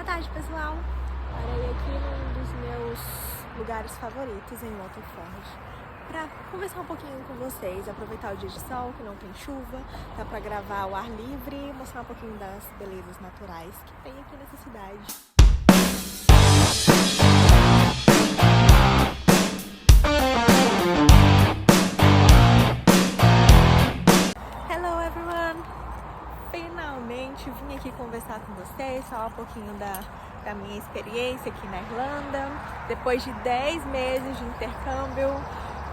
Boa tarde, pessoal! Parei aqui num dos meus lugares favoritos em Waterford para conversar um pouquinho com vocês, aproveitar o dia de sol, que não tem chuva, dá para gravar ao ar livre e mostrar um pouquinho das belezas naturais que tem aqui nessa cidade. Hello everyone! Finalmente vim aqui conversar com vocês, falar um pouquinho da minha experiência aqui na Irlanda. Depois de 10 meses de intercâmbio,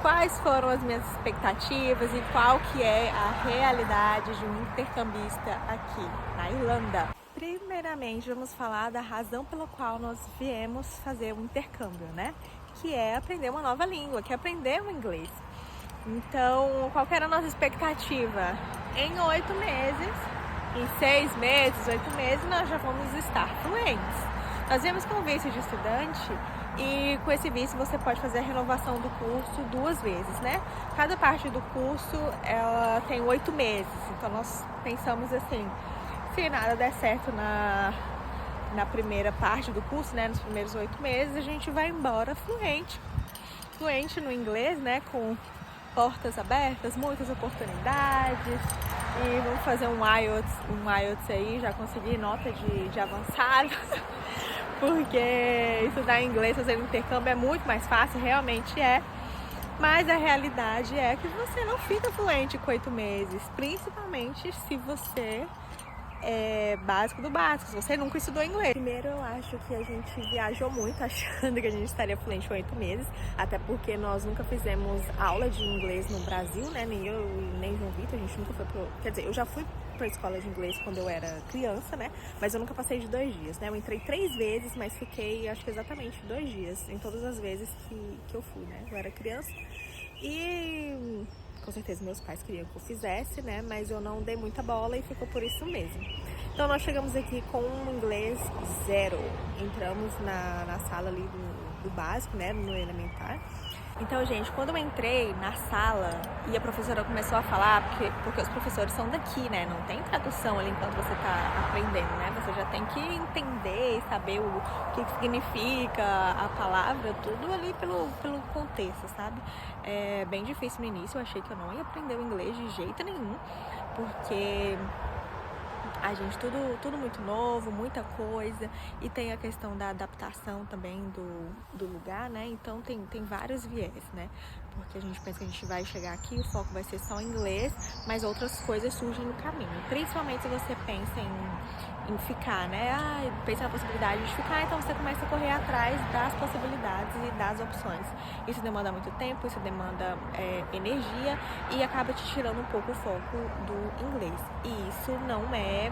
quais foram as minhas expectativas e qual que é a realidade de um intercambista aqui na Irlanda. Primeiramente, vamos falar da razão pela qual nós viemos fazer o intercâmbio, né? Que é aprender uma nova língua, que é aprender o inglês. Então, qual que era a nossa expectativa? Em 8 meses, em 6 meses, 8 meses, nós já vamos estar fluentes. Nós viemos com visto de estudante e com esse visto você pode fazer a renovação do curso 2 vezes, né? Cada parte do curso ela tem 8 meses, então nós pensamos assim, se nada der certo na primeira parte do curso, né, nos primeiros 8 meses, a gente vai embora fluente no inglês, né, com portas abertas, muitas oportunidades. E vamos fazer um IELTS aí, já consegui nota de avançado, porque estudar inglês fazendo intercâmbio é muito mais fácil, realmente é. Mas a realidade é que você não fica fluente com 8 meses, principalmente se você é básico do básico, se você nunca estudou inglês. Primeiro, eu acho que a gente viajou muito achando que a gente estaria fluente em 8 meses, até porque nós nunca fizemos aula de inglês no Brasil, né? Nem eu, nem João Vitor, a gente nunca foi quer dizer, eu já fui pra escola de inglês quando eu era criança, né? Mas eu nunca passei de 2 dias, né? Eu entrei 3 vezes, mas fiquei, acho que exatamente 2 dias, em todas as vezes que eu fui, né? Eu era criança e com certeza meus pais queriam que eu fizesse, né? Mas eu não dei muita bola e ficou por isso mesmo. Então nós chegamos aqui com um inglês 0. Entramos na sala ali do básico, né? No elementar. Então, gente, quando eu entrei na sala e a professora começou a falar, porque os professores são daqui, né? Não tem tradução ali enquanto você tá aprendendo, né? Você já tem que entender e saber o que significa a palavra, tudo ali pelo contexto, sabe? É bem difícil no início, eu achei que eu não ia aprender o inglês de jeito nenhum, porque a gente, tudo muito novo, muita coisa, e tem a questão da adaptação também do lugar, né? Então tem vários viés, né? Porque a gente pensa que a gente vai chegar aqui, o foco vai ser só inglês, mas outras coisas surgem no caminho. Principalmente se você pensa em ficar, né? Pensa na possibilidade de ficar, então você começa a correr atrás das possibilidades e das opções. Isso demanda muito tempo, isso demanda energia e acaba te tirando um pouco o foco do inglês. E isso não é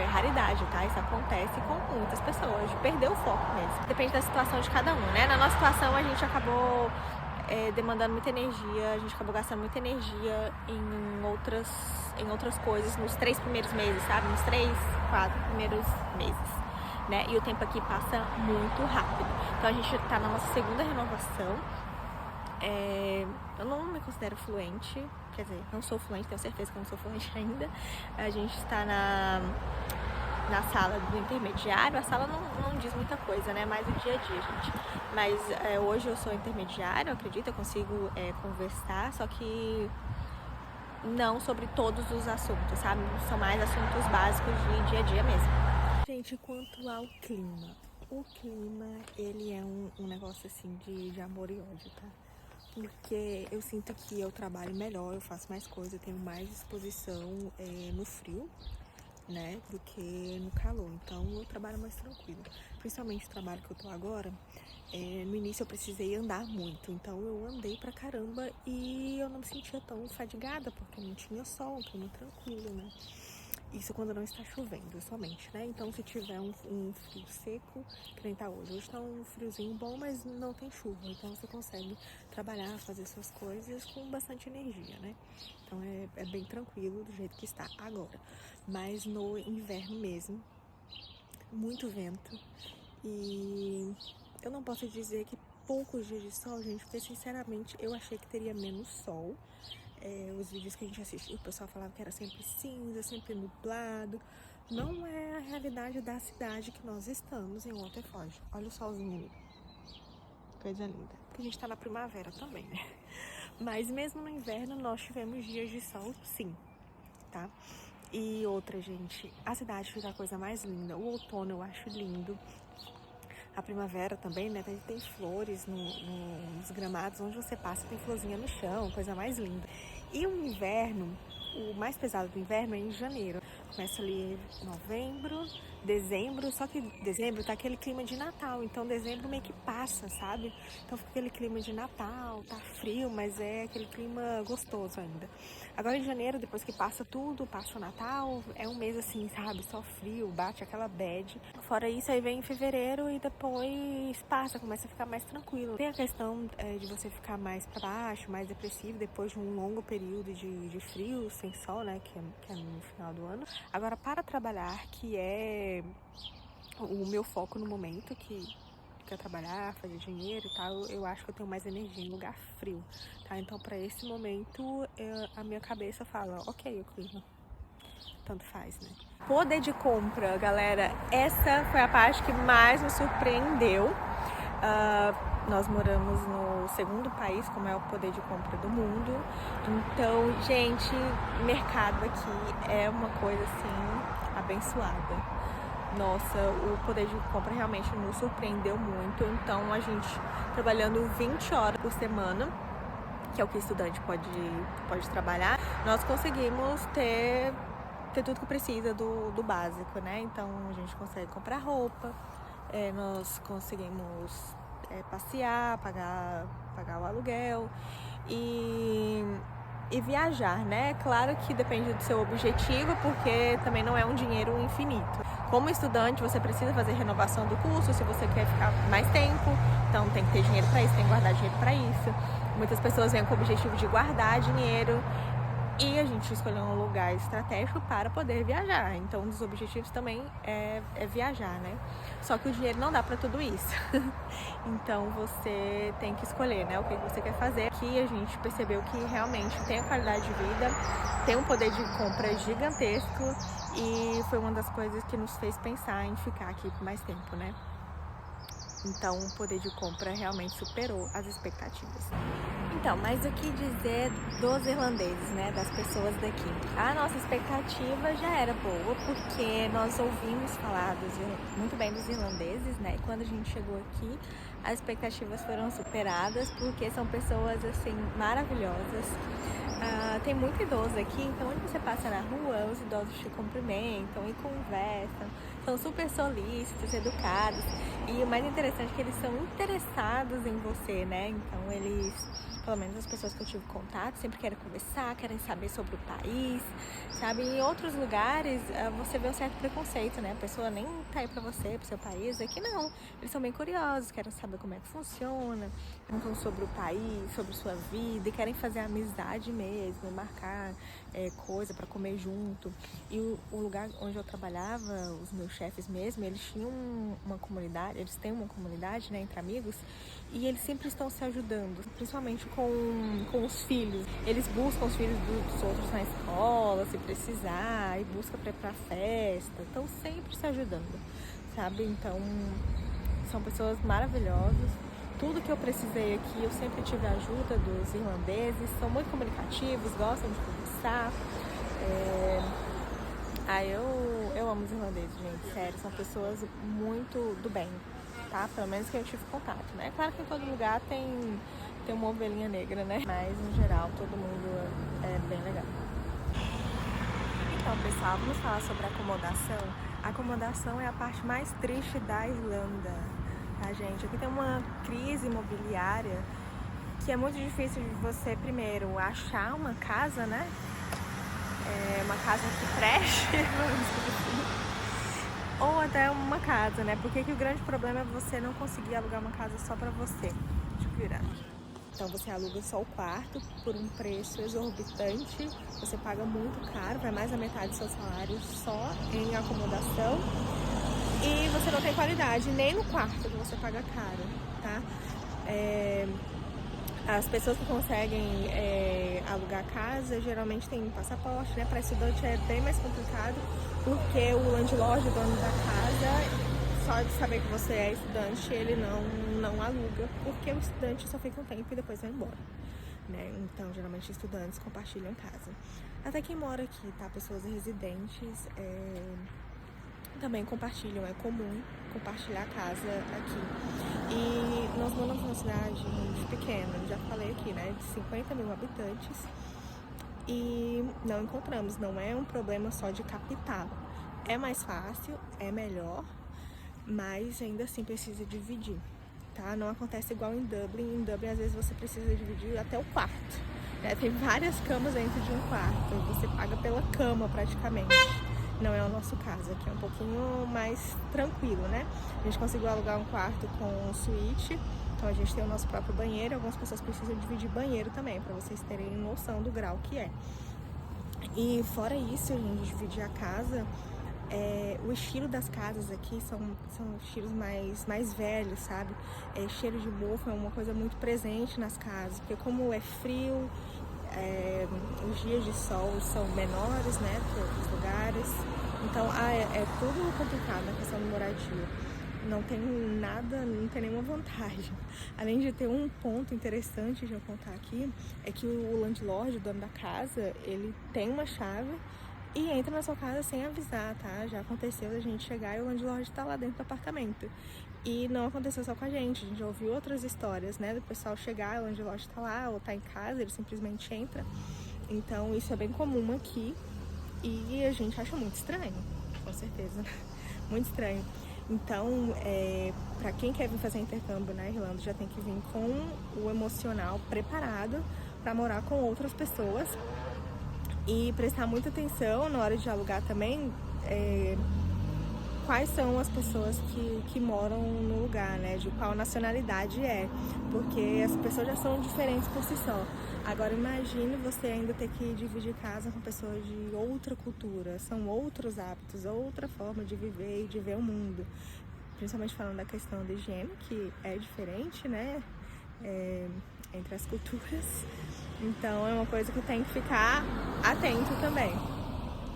raridade, tá? Isso acontece com muitas pessoas, de perder o foco mesmo. Depende da situação de cada um, né? Na nossa situação, a gente acabou demandando muita energia, a gente acabou gastando muita energia em outras coisas nos 3 primeiros meses, sabe? Nos 3, 4 primeiros meses, né? E o tempo aqui passa muito rápido. Então a gente tá na nossa segunda renovação. Eu não me considero fluente, quer dizer, não sou fluente, tenho certeza que eu não sou fluente ainda. A gente está na sala do intermediário. A sala não diz muita coisa, né? Mais o dia a dia, gente. Mas hoje eu sou intermediário, eu acredito, eu consigo conversar, só que não sobre todos os assuntos, sabe? São mais assuntos básicos de dia a dia mesmo. Gente, quanto ao clima, o clima, ele é um negócio assim de amor e ódio, tá? Porque eu sinto que eu trabalho melhor, eu faço mais coisa, eu tenho mais disposição no frio, né, do que no calor. Então eu trabalho mais tranquilo. Principalmente o trabalho que eu tô agora, no início eu precisei andar muito, então eu andei pra caramba e eu não me sentia tão fadigada, porque não tinha sol, um clima tranquilo, né. Isso quando não está chovendo somente, né? Então se tiver um frio seco, que nem tá hoje. Hoje tá um friozinho bom, mas não tem chuva. Então você consegue trabalhar, fazer suas coisas com bastante energia, né? Então é bem tranquilo do jeito que está agora. Mas no inverno mesmo, muito vento. E eu não posso dizer que poucos dias de sol, gente, porque sinceramente eu achei que teria menos sol. Os vídeos que a gente assistiu, o pessoal falava que era sempre cinza, sempre nublado, não é a realidade da cidade que nós estamos em Waterford. Olha o solzinho ali. Coisa linda. Porque a gente tá na primavera também, né? Mas mesmo no inverno nós tivemos dias de sol, sim, tá? E outra, gente, a cidade fica a coisa mais linda. O outono eu acho lindo. A primavera também, né? Tem flores nos gramados, onde você passa tem florzinha no chão, coisa mais linda. E o inverno, o mais pesado do inverno é em janeiro. Começa ali em novembro, dezembro, só que dezembro tá aquele clima de Natal, então dezembro meio que passa, sabe? Então fica aquele clima de Natal, tá frio, mas é aquele clima gostoso ainda. Agora em janeiro, depois que passa tudo, passa o Natal, é um mês assim, sabe? Só frio, bate aquela bad. Fora isso, aí vem em fevereiro e depois passa, começa a ficar mais tranquilo. Tem a questão de você ficar mais pra baixo, mais depressivo, depois de um longo período de frio, sem sol, né? Que é no final do ano. Agora, para trabalhar, que é o meu foco no momento, que é trabalhar, fazer dinheiro e tal, eu acho que eu tenho mais energia em lugar frio, tá? Então, para esse momento, a minha cabeça fala, ok, o clima, tanto faz, né? Poder de compra, galera, essa foi a parte que mais me surpreendeu. Nós moramos no segundo país com o maior poder de compra do mundo. Então, gente, mercado aqui é uma coisa assim abençoada. Nossa, o poder de compra realmente nos surpreendeu muito. Então, a gente trabalhando 20 horas por semana, que é o que o estudante pode trabalhar, nós conseguimos ter tudo que precisa do básico, né? Então, a gente consegue comprar roupa, nós conseguimos passear, pagar o aluguel e viajar, né? Claro que depende do seu objetivo, porque também não é um dinheiro infinito. Como estudante, você precisa fazer renovação do curso, se você quer ficar mais tempo, então tem que ter dinheiro para isso, tem que guardar dinheiro para isso. Muitas pessoas vêm com o objetivo de guardar dinheiro e a gente escolheu um lugar estratégico para poder viajar. Então, um dos objetivos também é viajar, né? Só que o dinheiro não dá para tudo isso. Então, você tem que escolher, né? O que você quer fazer. Aqui a gente percebeu que realmente tem a qualidade de vida, tem um poder de compra gigantesco e foi uma das coisas que nos fez pensar em ficar aqui por mais tempo, né? Então, o poder de compra realmente superou as expectativas. Então, mas o que dizer dos irlandeses, né, das pessoas daqui? A nossa expectativa já era boa, porque nós ouvimos falar muito bem dos irlandeses, né, e quando a gente chegou aqui, as expectativas foram superadas, porque são pessoas, assim, maravilhosas. Tem muito idoso aqui, então onde você passa na rua, os idosos te cumprimentam e conversam, são super solícitos, educados, e o mais interessante é que eles são interessados em você, né, então eles, pelo menos as pessoas que eu tive contato, sempre querem conversar, querem saber sobre o país, sabe? Em outros lugares você vê um certo preconceito, né? A pessoa nem tá aí pra você, pro seu país. Aqui não, eles são bem curiosos, querem saber como é que funciona, perguntam sobre o país, sobre sua vida, e querem fazer amizade mesmo, marcar coisa pra comer junto. E o lugar onde eu trabalhava, os meus chefes mesmo, eles tinham uma comunidade, eles têm uma comunidade, né, entre amigos, e eles sempre estão se ajudando, principalmente com os filhos. Eles buscam os filhos dos outros na escola, se precisar, e buscam para ir pra festa. Estão sempre se ajudando, sabe? Então, são pessoas maravilhosas. Tudo que eu precisei aqui, eu sempre tive a ajuda dos irlandeses. São muito comunicativos, gostam de conversar. Eu amo os irlandeses, gente, sério. São pessoas muito do bem, tá? Pelo menos que eu tive contato, né? Claro que em todo lugar tem uma ovelhinha negra, né? Mas, no geral, todo mundo é bem legal. Então, pessoal, vamos falar sobre acomodação. A acomodação é a parte mais triste da Irlanda, tá, gente? Aqui tem uma crise imobiliária que é muito difícil de você, primeiro, achar uma casa, né? Uma casa que preste, vamos dizer assim. Ou até uma casa, né? Porque aqui o grande problema é você não conseguir alugar uma casa só pra você. Deixa eu virar. Então você aluga só o quarto por um preço exorbitante, você paga muito caro, vai mais da metade do seu salário só em acomodação e você não tem qualidade nem no quarto que você paga caro, tá? As pessoas que conseguem alugar casa geralmente têm passaporte, né? Para estudante é bem mais complicado, porque o landlord, o dono da casa, só de saber que você é estudante, ele não aluga, porque o estudante só fica um tempo e depois vai embora, né? Então, geralmente, estudantes compartilham casa. Até quem mora aqui, tá? Pessoas residentes também compartilham, é comum compartilhar a casa aqui. E nós moramos numa cidade muito pequena, já falei aqui, né? De 50 mil habitantes. E não encontramos, não é um problema só de capital. É mais fácil, é melhor, mas ainda assim precisa dividir, tá? Não acontece igual em Dublin. Em Dublin, às vezes, você precisa dividir até o quarto, né? Tem várias camas dentro de um quarto, você paga pela cama praticamente. Não é o nosso caso, aqui é um pouquinho mais tranquilo, né? A gente conseguiu alugar um quarto com suíte, então a gente tem o nosso próprio banheiro. Algumas pessoas precisam dividir banheiro também, para vocês terem noção do grau que é. E fora isso, a gente dividir a casa, o estilo das casas aqui são estilos mais velhos, sabe? Cheiro de mofo é uma coisa muito presente nas casas, porque como é frio, os dias de sol são menores, né, que outros lugares. Então, é tudo complicado na questão de moradia. Não tem nenhuma vantagem. Além de ter um ponto interessante de eu contar aqui, é que o landlord, o dono da casa, ele tem uma chave e entra na sua casa sem avisar, tá? Já aconteceu da gente chegar e o landlord tá lá dentro do apartamento. E não aconteceu só com a gente já ouviu outras histórias, né? Do pessoal chegar, o landlord tá lá ou tá em casa, ele simplesmente entra. Então isso é bem comum aqui e a gente acha muito estranho, com certeza, muito estranho. Então, para quem quer vir fazer intercâmbio na Irlanda, já tem que vir com o emocional preparado para morar com outras pessoas e prestar muita atenção na hora de alugar também, quais são as pessoas que moram no lugar, né? De qual nacionalidade é, porque as pessoas já são diferentes por si só. Agora imagine você ainda ter que dividir casa com pessoas de outra cultura, são outros hábitos, outra forma de viver e de ver o mundo. Principalmente falando da questão da higiene, que é diferente, né? Entre as culturas. Então é uma coisa que tem que ficar atento também.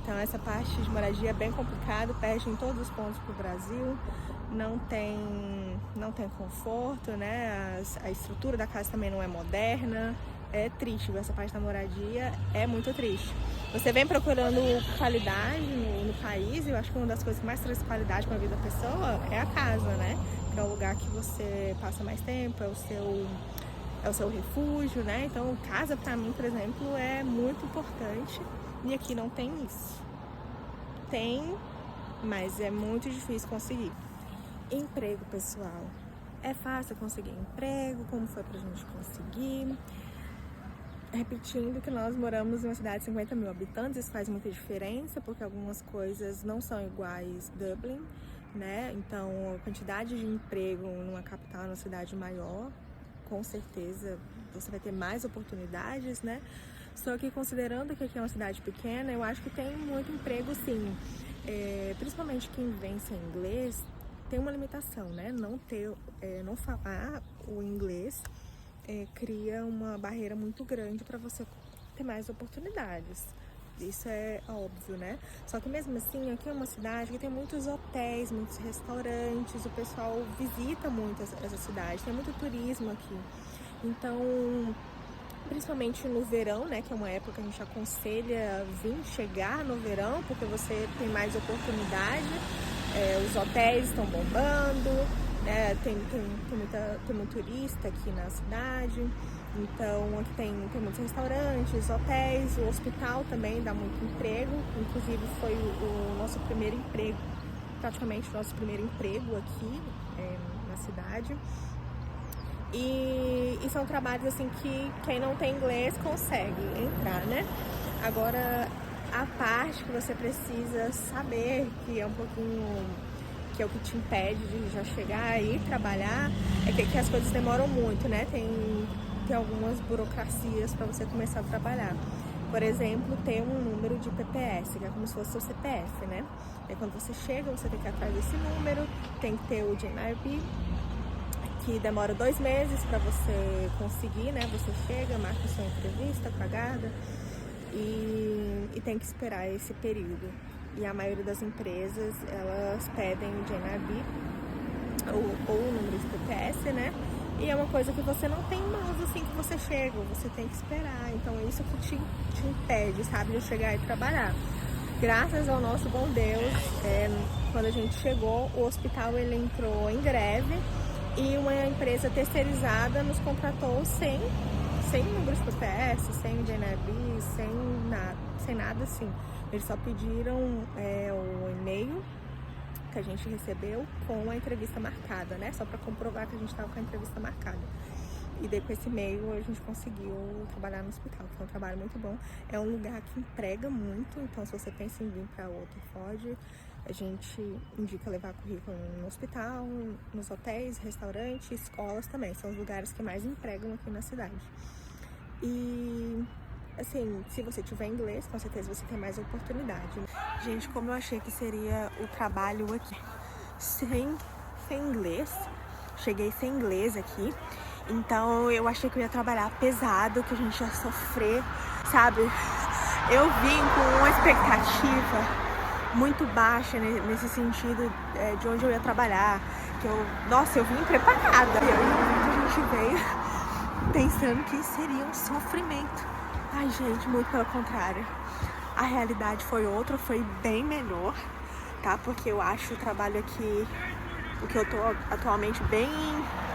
Então essa parte de moradia é bem complicada, perde em todos os pontos pro Brasil, não tem conforto, né? A estrutura da casa também não é moderna, é triste, essa parte da moradia é muito triste. Você vem procurando qualidade no país, e eu acho que uma das coisas que mais traz qualidade para a vida da pessoa é a casa, né? Que é o lugar que você passa mais tempo, é o seu refúgio, né? Então casa para mim, por exemplo, é muito importante. E aqui não tem isso. Tem, mas é muito difícil conseguir. Emprego, pessoal. É fácil conseguir emprego? Como foi pra gente conseguir? Repetindo que nós moramos em uma cidade de 50 mil habitantes, isso faz muita diferença, porque algumas coisas não são iguais Dublin, né? Então, a quantidade de emprego numa capital, numa cidade maior, com certeza você vai ter mais oportunidades, né? Só que considerando que aqui é uma cidade pequena, eu acho que tem muito emprego sim. Principalmente quem vem sem inglês, tem uma limitação, né? Não falar o inglês cria uma barreira muito grande para você ter mais oportunidades. Isso é óbvio, né? Só que mesmo assim, aqui é uma cidade que tem muitos hotéis, muitos restaurantes, o pessoal visita muito essa cidade, tem muito turismo aqui. Então, principalmente no verão, né, que é uma época que a gente aconselha chegar no verão, porque você tem mais oportunidade, os hotéis estão bombando, né, tem muito turista aqui na cidade, então aqui tem muitos restaurantes, hotéis, o hospital também dá muito emprego, inclusive foi o nosso primeiro emprego, praticamente o nosso primeiro emprego aqui na cidade. E são trabalhos assim que quem não tem inglês consegue entrar, né? Agora, a parte que você precisa saber, que é um pouquinho, que é o que te impede de já chegar e trabalhar, é que as coisas demoram muito, né? Tem algumas burocracias para você começar a trabalhar. Por exemplo, ter um número de PPS, que é como se fosse o CPF, né? Quando você chega, você tem que ir atrás desse número, tem que ter o GNRP. que demora 2 meses para você conseguir, né? Você chega, marca sua entrevista com a Garda e tem que esperar esse período. E a maioria das empresas, elas pedem o GNIB ou o número de PPS, né? E é uma coisa que você não tem mãos assim que você chega, você tem que esperar. Então é isso que te impede, sabe, de chegar e trabalhar. Graças ao nosso bom Deus, quando a gente chegou, o hospital ele entrou em greve e uma empresa terceirizada nos contratou sem números PPS, sem GNIB, sem nada assim. Eles só pediram o e-mail que a gente recebeu com a entrevista marcada, né? Só para comprovar que a gente estava com a entrevista marcada. E daí com esse e-mail a gente conseguiu trabalhar no hospital, que é um trabalho muito bom. É um lugar que emprega muito, então se você pensa em vir para Waterford, a gente indica levar currículo no hospital, nos hotéis, restaurantes, escolas também. São os lugares que mais empregam aqui na cidade. E assim, se você tiver inglês, com certeza você tem mais oportunidade. Gente, como eu achei que seria o trabalho aqui sem inglês, cheguei sem inglês aqui, então eu achei que eu ia trabalhar pesado, que a gente ia sofrer, sabe? Eu vim com uma expectativa muito baixa nesse sentido de onde eu ia trabalhar, nossa, eu vim preparada. E a gente veio pensando que seria um sofrimento. Ai, gente, muito pelo contrário. A realidade foi outra, foi bem melhor, tá? Porque eu acho o trabalho aqui, o que eu tô atualmente, bem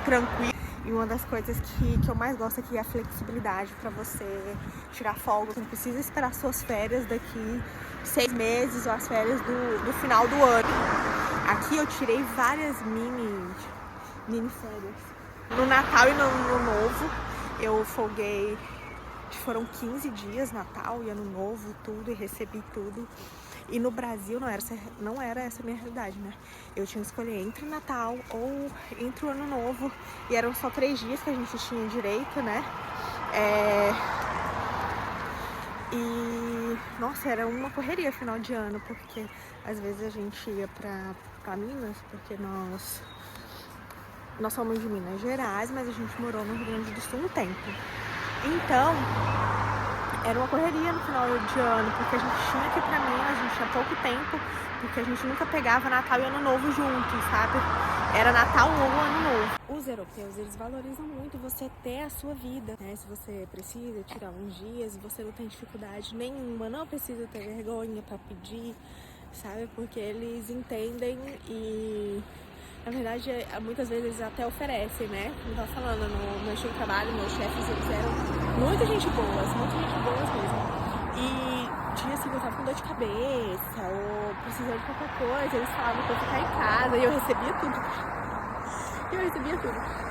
tranquilo. E uma das coisas que eu mais gosto aqui é a flexibilidade para você tirar folga. Você não precisa esperar suas férias daqui 6 meses ou as férias do final do ano. Aqui eu tirei várias mini férias. No Natal e no Ano Novo eu folguei. Foram 15 dias, Natal e Ano Novo, tudo, e recebi tudo. E no Brasil não era essa a minha realidade, né? Eu tinha que escolher entre Natal ou entre o Ano Novo. E eram só 3 dias que a gente tinha direito, né? E, nossa, era uma correria final de ano, porque às vezes a gente ia pra Minas, porque nós somos de Minas Gerais, mas a gente morou no Rio Grande do Sul um tempo. Então, era uma correria no final de ano, porque a gente tinha que ir pra Minas, a gente tinha pouco tempo, porque a gente nunca pegava Natal e Ano Novo juntos, sabe? Era Natal ou Ano Novo. Os europeus, eles valorizam muito você ter a sua vida, né? Se você precisa tirar uns dias, você não tem dificuldade nenhuma, não precisa ter vergonha pra pedir, sabe? Porque eles entendem e... Na verdade, muitas vezes eles até oferecem, né? Como eu tava falando, no meu antigo trabalho, meus chefes, eles eram muita gente boas mesmo. E dia assim, eu tava com dor de cabeça ou precisando de qualquer coisa, eles falavam pra eu ficar em casa e eu recebia tudo.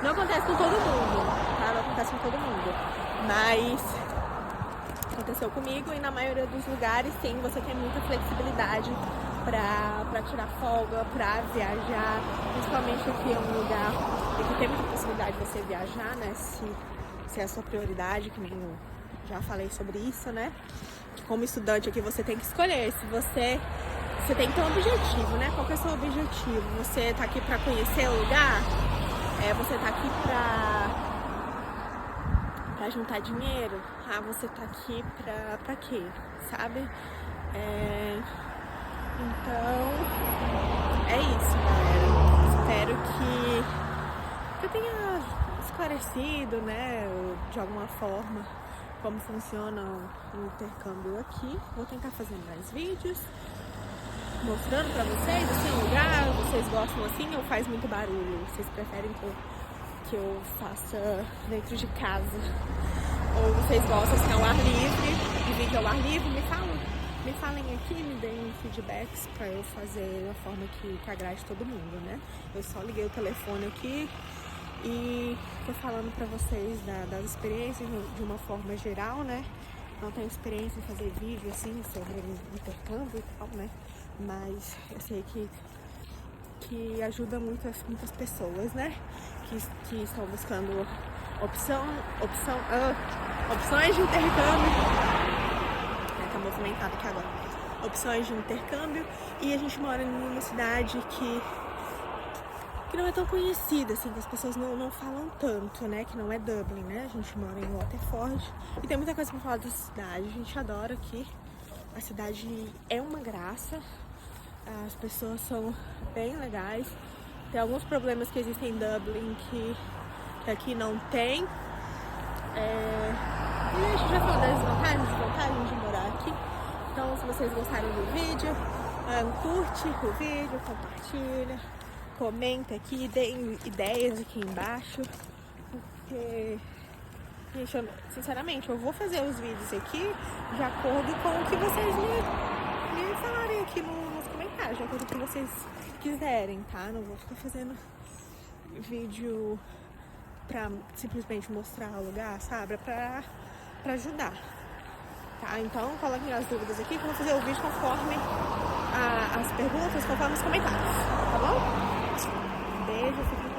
Não acontece com todo mundo, tá? Não acontece com todo mundo. Mas aconteceu comigo e na maioria dos lugares, sim, você tem muita flexibilidade pra tirar folga, pra viajar. Principalmente aqui é um lugar que tem muita possibilidade de você viajar, né? Se é a sua prioridade, que nem eu já falei sobre isso, né? Que como estudante aqui você tem que escolher. Se você tem que ter um objetivo, né? Qual que é o seu objetivo? Você tá aqui pra conhecer o lugar? Você tá aqui pra juntar dinheiro? Você tá aqui pra quê? Sabe? Então, é isso, galera. Espero que eu tenha esclarecido, né, de alguma forma, como funciona o intercâmbio aqui. Vou tentar fazer mais vídeos, mostrando pra vocês, assim, o lugar. Vocês gostam assim ou faz muito barulho? Vocês preferem que eu faça dentro de casa? Ou vocês gostam assim, ao ar livre, de vídeo ao ar livre? Me falem aqui, me deem feedbacks pra eu fazer da forma que agrade todo mundo, né? Eu só liguei o telefone aqui e tô falando pra vocês das experiências de uma forma geral, né? Não tenho experiência em fazer vídeo assim sobre intercâmbio e tal, né? Mas eu sei que ajuda muitas pessoas, né? Que estão buscando opções de intercâmbio. Tá movimentado aqui agora. Opções de intercâmbio. E a gente mora em uma cidade que que não é tão conhecida, assim, que as pessoas não falam tanto, né? Que não é Dublin, né? A gente mora em Waterford e tem muita coisa pra falar da cidade. A gente adora aqui. A cidade é uma graça. As pessoas são bem legais. Tem alguns problemas que existem em Dublin que aqui não tem. E a gente já falou das vantagens e desvantagens de morar aqui. Então, se vocês gostaram do vídeo, curte o vídeo, compartilha, comenta aqui, deem ideias aqui embaixo. Porque, gente, sinceramente, eu vou fazer os vídeos aqui de acordo com o que vocês me falarem aqui nos comentários, de acordo com o que vocês quiserem, tá? Não vou ficar fazendo vídeo pra simplesmente mostrar o lugar, sabe? Pra ajudar, tá? Então coloquem as dúvidas aqui que eu vou fazer o vídeo conforme as perguntas, conforme os comentários, tá bom? Beijo, fiquem